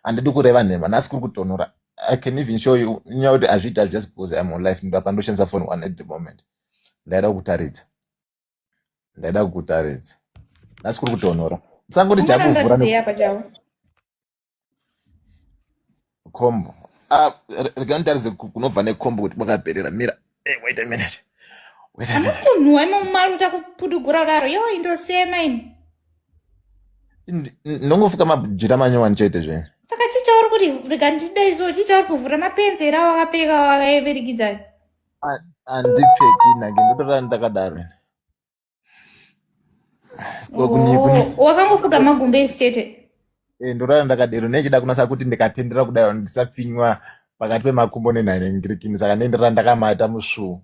handidi kureva nhema nhasi kuri kutonhora. I can even show you nyaya kuti hazviita just because I'm on life ndo pandoshandisa phone one at the moment. Ndaida kukutaridza nhasi kuri kutonhora. Musangoti jabu kombo rega nditaridze kunobva nekombo kuti kwakaperera. Mira, wait a minute. Amukunhuwa imomaruta kuputugura kudaro yo indosema ini ndongofuka majira manyowani chete zvenyu. Saka chichauri kuti rega ndidaiso chichauri kuvhura mapenzera wakapfeka wakaeverikidzani. Handipfeki nage ndotorara ndakadaro. Wakangofuka magumbezi chete. Ndorara ndakadero nechida kunasa kuti ndikatendera kudai ndisapfinywa pakati pemakumbo nenhanyengirikini saka nenderara ndakamata musvuu.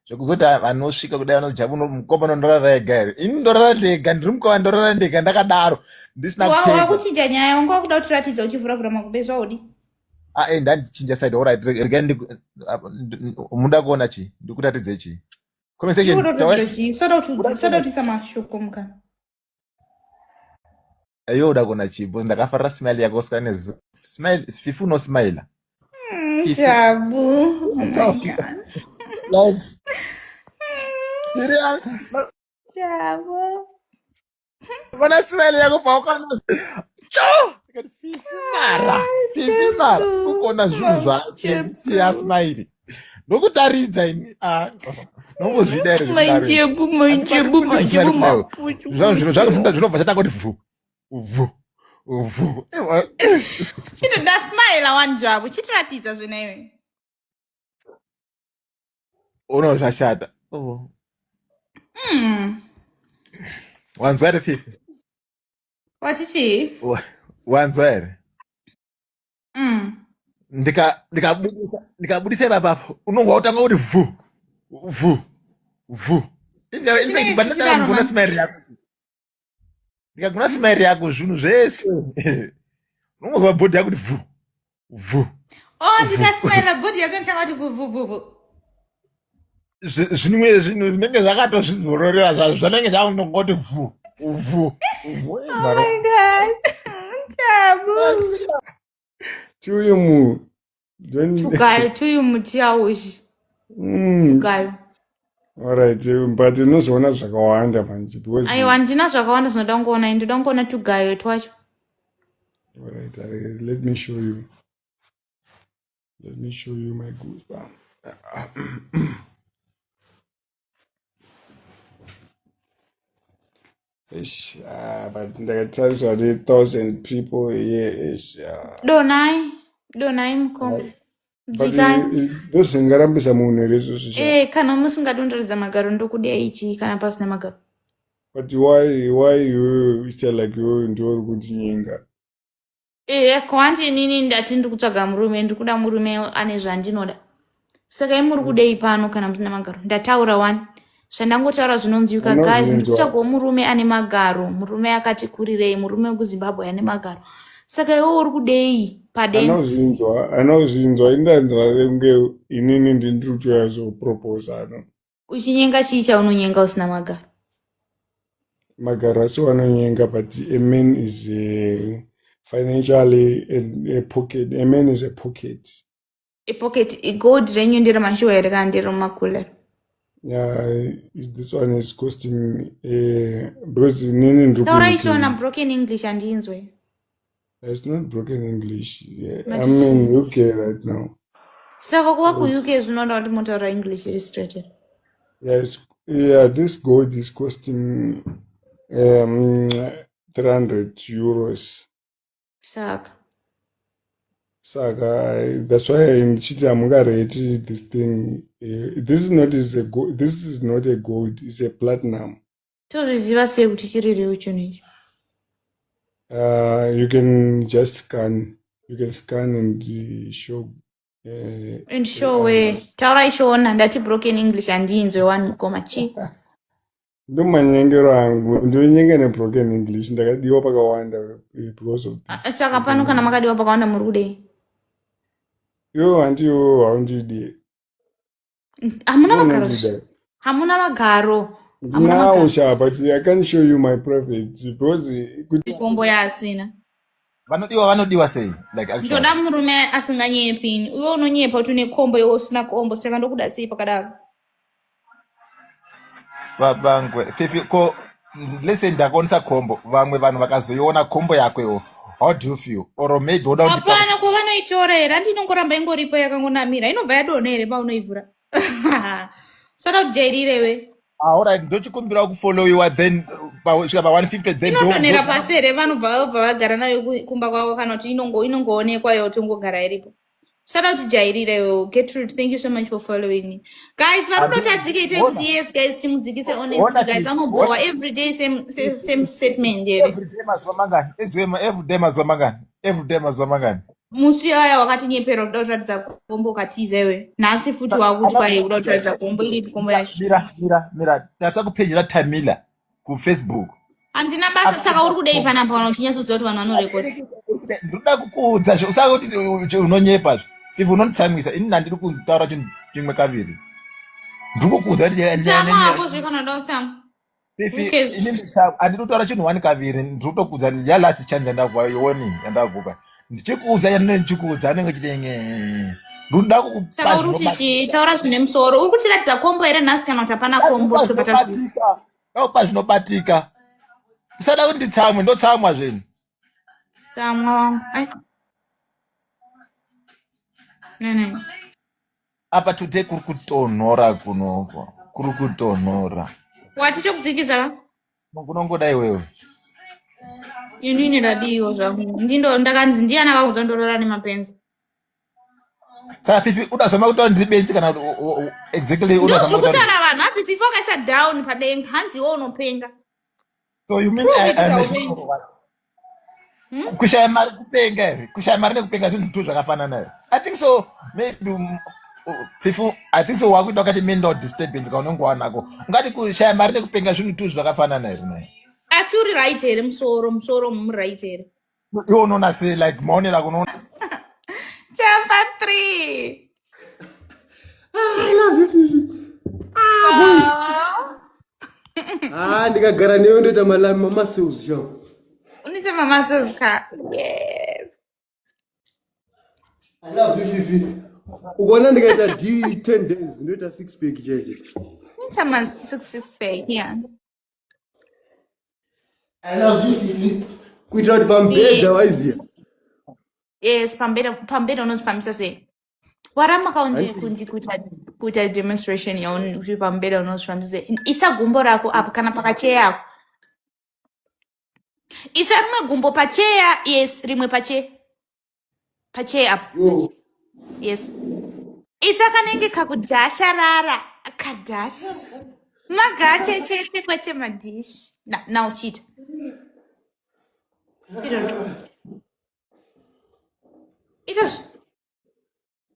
Zvekuzoti anosvika kudai anojabu mukombo nondorara ega here. Ini ndorara ndega ndiri mukova ndorara ndega ndakadaro ndisina kupfeka. Wakuchinja nyaya wanga wakuda kutiratidza uchivhura magumbezi waudi. Ndandichinja side. Alright, rega muda kuona chi ndikuratidze chi conversation usada kutisa mashoko mukana. Ayo uda kuona chi because ndakafarira smile yako sika nezo smile Fifu no smile. Jabu. Like serious Jabu. Wana smile yako faukana cho Fifu mara ukona zvinhu zvake siya smile ndokutaridza ini nongozvida here majebu mapuchu zvinhu zvako zvinobva chatanga kuti vhu chiti ndasmaila wanjabu chitiratidza zvinaiwe unozvashata wanzwa here Fifi? Watichi? Wanzwa here? Ndikabudisa ipapo unongwa utanga kuti vhu ndikagona smile yako ndikagona smile yako zvinhu zvese unongozwa bhodhi yako kuti vhu ndikasmaila bhodhi yako nditanga kuti vhu zvimwe zvinhu zvinenge zvakatozvizororera zvazvo zvanenge zvakunongoti vhu. Oh my god. Jabu. Tuyumu. Tugayo tuyumu tiyawishi. Tugayo. Alright, but unozoona zvakawanda manje because aiwa ndina zvakawanda zvinoda kungoona ndoda kungoona tugayo twacho. Alright, let me show you. Let me show you my good one. But ndakatariswa 1,000 people here donai mko ndozvingarambisa munhu here izvozvo kana musingadonderedza magaro ndokuda ichi kana pasina magaro. But why you icha like you ndori kutinyenga? Kwanti inini ndati ndikutsvaga murume ndikuda murume ane zvandinoda saka imuri kudei pano kana musina magaro. Ndataura one zvandangotaura zvinonziuka guys ndikutsvagawo murume ane magaro murume akati kurirei murume wekuZimbabwe ane magaro saka iwe uri kudei padenga. Anozvinzwa indanzwa kunge inini ndiri kutoyazopropose ano uchinyenga chii chaunonyenga usina magaro? Magaro acho anonyenga but a man is financially a pocket. A man is a pocket. A pocket gold renyu ndiro mashuwa here kana ndiro makula? Yeah, this one is costing because nini ndiri taura ishona broken English andinzwe. It's not broken English. Yeah. I'm in UK right now. Saka kuva ku-UK zvinoda kuti motaura English illustrated. Yeah, this gold is costing 300 euros. Saka that's why ndichiti hamungarate this thing. This is not a gold, it's a platinum. Tozviziva sei kuti chirirewo chinhu ichi? You can just scan. You can scan and show. And show where? Taura ishona ndati broken English handinzwe one mukoma chi. Ndo manyengero angu ndonyenge ne broken English ndakadiwa pakawanda because of this. Saka pano kana makadiwa pakawanda muri kudei? Yo antiyo haundidi. Hamuna magaro. Hamuna magaro. Now, but I can show you my private because Kombo yasina. vanodiwa sei like actually ndoda murume asinganyepi uyo unonyepa kuti une khombo iwe usina khombo saka ndokuda sei pakadaro vangwe fifi ko listen ndakuonesa khombo vamwe vanhu vakazoiona khombo yakwewo how do you feel or maybe uda hapana kwavanoitora here handinongoramba ingoripo yakangonamira inobva yadonha here paunoivhura soda kujairirewe alright ndochikumbira kufollowiwa then svika pa150 then inodonhera pasi here vanobva vagara nayo kumba kwavo kana kuti inongoonekwa yo tongogara iripo soda kuti jairirewe. Gertrude, thank you so much for following me guys. Varikutadzike ite kuti yes guys timudzikise honest guys anobowa every day same statement here everyday mazuva mangani ezwema everyday mazuva mangani musi aya wakatinyepera kuda kutaridza kombo katizewe nhasi futi wakuti kwaye kuda kutaridza kombo iri kombo yacho mira tarisa kupeji raTamila kufacebook handina basa saka uri kudei panapa kana uchinyatsoziva kuti vanhu vanorekoda ndoda kukuudza zvo usaka kuti unonyepa fifi unonditsamwisa ini handiri kutaura chinhu chimwe kaviri ndikukuudza tsamako zvekanoda kutsama handiri kutaura chinhu 1 kaviri ndikutokuudza yalast chance yandakupa yandakupa ndichikuudza yandichikuudza anenge chitenge ndoda saka uri kuchitaura zvine musoro uri kuchiratidza kombo here nhasi kana kuti hapana kombo daupa zvinobatika ndisada kuti nditsamwe ndotsamwa zvenyu tsamwa wangu apa today kuri kutonhora kunoko kuri kutonhora wati chokudzikiza kunongoda iwewe inini radiyo zvangu ndakanzi ndiana akaudza ndorora nemapenzi saka fifi udazama kutaura ndiri benzi kana exactly udazama kutaura vanhu hadzi fifi wakaisa down padenga hanzi iwo unopenga so you mean kushaya mari kupenga here kushaya mari nekupenga zvinhu tu zvakafanana here I think so maybe fifu I think so wakuita wakati mental disturbance kaunenge wanako ungati kushaya mari nekupenga zvinhu tu zvakafanana here naye asi uri right here musoro muri right here iwo unoona sei like maonera kunoona chapter 3 I love you Fifi. Ndikagara newe ndoita mamuscles zvo unise mamuscles ka yes I love you Fifi. Ukaona ndikaita d 10 days ndoita 6 pack chete nita ma 6 pack yeah I love you Fifi. Kuitira kuti pambedha waiziya yes pambedha unozvifambisa sei waramakawo kuita demonstration yauri pambedha unozvifambisa sei isa gumbo rako apo kana pakacheya yako isa rimwe gumbo pacheya yes rimwe pacheya apo yes ita kanenge kakudhasharara akadhashi magache chete kwete madhishi na uchita itozvo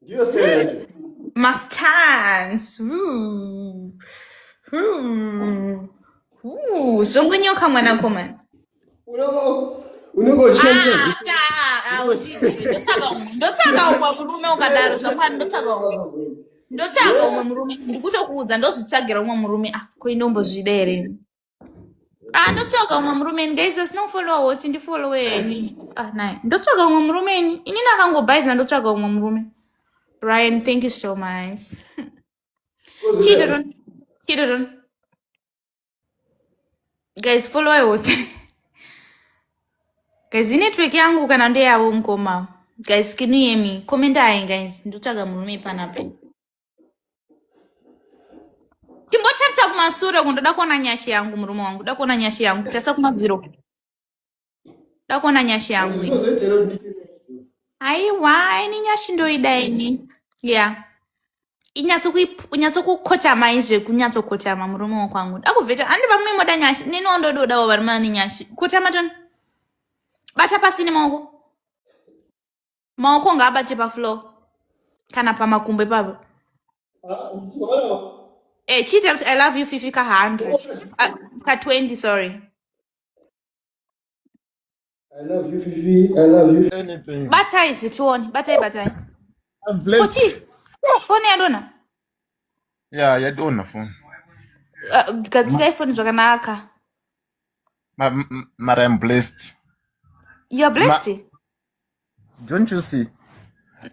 ndiyo stare mastance zvongonyoka mwanakomana unenge uchishandisa ndotsvaga umwe murume ukadaro zvapani ndotsvaga umwe murume ndikutokuudza ndozvitsvagira umwe murume koindombozvida here ndotsvaga umwe murume guys asinofollowa hosti ndifolloweni naye ndotsvaga umwe murume ini nakangobhaiza ndotsvaga umwe murume Ryan, thank you so much. Children. Guys, follow my host. Guys, network yangu kana ndeyavo mukoma. Guys, can you hear me? Comment ayi guys. Ndotsvaga murume panape. Timbotarisa kumasure kundoda kuona nyashi yangu murume wangu. Ndoda kuona nyashi yangu. Tarisa kumadziro. Ndoda kuona nyashi yangu. Aiwa, ini nyashi ndoida ini. Yeah. Inyatsokukotama izve kunyatsokotama murume wakwangu. Akuvheta andi pamwe moda nyashi. Ninondododawo vari mani nyashi. Kotama toni. Bata pasi nemaoko. Maoko ngaabate pafloor. Kana pamakumbo ipapo. Chita I love you Fifi ka 100. Ka 20 sorry. I love you Fifi. I love you. anything Batai zvitioni. Batai. I'm blessed Foni yadona. yeah yadona phone Gadzika ifoni zvakanaka. mara I'm blessed You are blessed. Don't you see?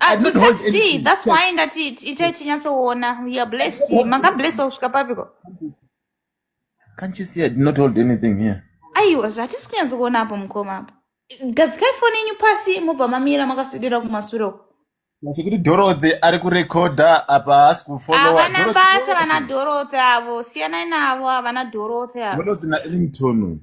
I We don't can hold see. anything. That's why that it tinyatsoona. We are blessed. Manga blessed kusvika papiko. Can't you see I did not hold anything here? Aiwa, zvatisi kunyatsokuona apo mukoma apo. Gadzikai foni yenyu pasi mobva mamira makaswedera kumashure uko. Sekuti Dorothy ari kurekodha apa haasi kufollowa. Havana basa vana Dorothy avo. Siyanai navo havana Dorothy avo. Dorothy na Ellington.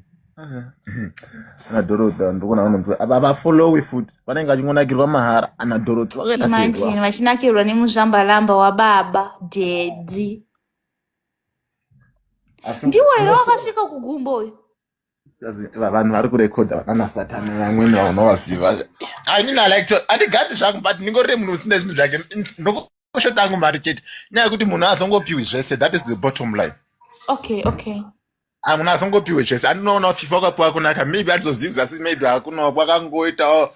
Ana Dorothy ndikuona vanhu avafollowi futi. Vanenge vachingonakirwa mahara ana Dorothy vakaita sei. Imagine vachinakirwa nemuzvambalamba wababa Daddy. Ndiwo here wakasvika kugumbo uyu. Vanhu vari kurekodha vana Satani vamweni vaunovaziva. Inini like to andigadi zvangu but ndingorire munhu usina zvinhu zvake ndokushota angu mari chete. Nyaya yekuti munhu azongopiwi zvese, that is the bottom line. Okay. Munhu azongopiwe zvese. Andinoona FIFA wakapiwa kunaka, maybe atizozivi asi maybe hakunawo kwakangoitawo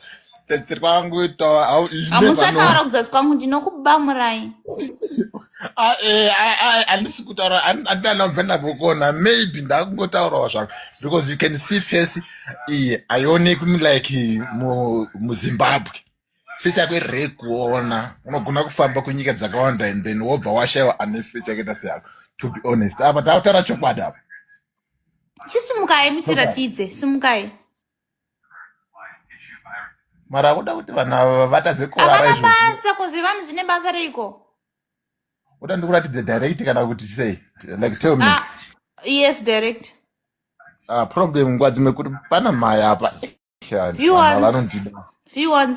tsetse kwakangoitawo. Hamusataura kuzasi kwangu ndinokubamurai. Handisi kutaura, handina kubvenda pokona, maybe ndakungotaurawo zvangu because you can see face haionekwi like muZimbabwe. Face yako irei kuona, unogona kufamba kunyika dzakawanda and then wobva washayiwa ane face yakaita seyako. To be honest, apa tautaura chokwadi apa. Chisimukai mutiratidze, simukai. Mara uda kuti vanhu ava vatadze kurara Havana izvozvo. basa kuzvi vanhu zvine basa reiko. Uda ndikuratidze direct kana kuti sei? Like tell me. Yes, direct. Problem nguva dzimwe kuti pana maya apa. Viewers,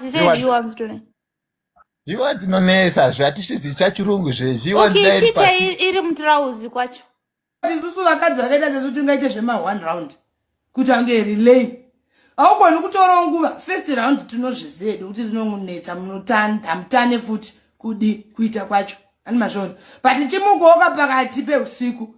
you say viewers today. Viewers dzinonesa zvatishidzi chachirungu zvezviewers. Okay, chita iri mutirauzi kwacho. Isusu vakadzi vakaita sesu tingaite zvema1 round kuti ange relay. Haugoni kutorawo nguva first round tinozviziva kuti rinongunetsa munotanda mutane futi kudi kuita kwacho. Ani mazvoni. But chimukoka pakati peusiku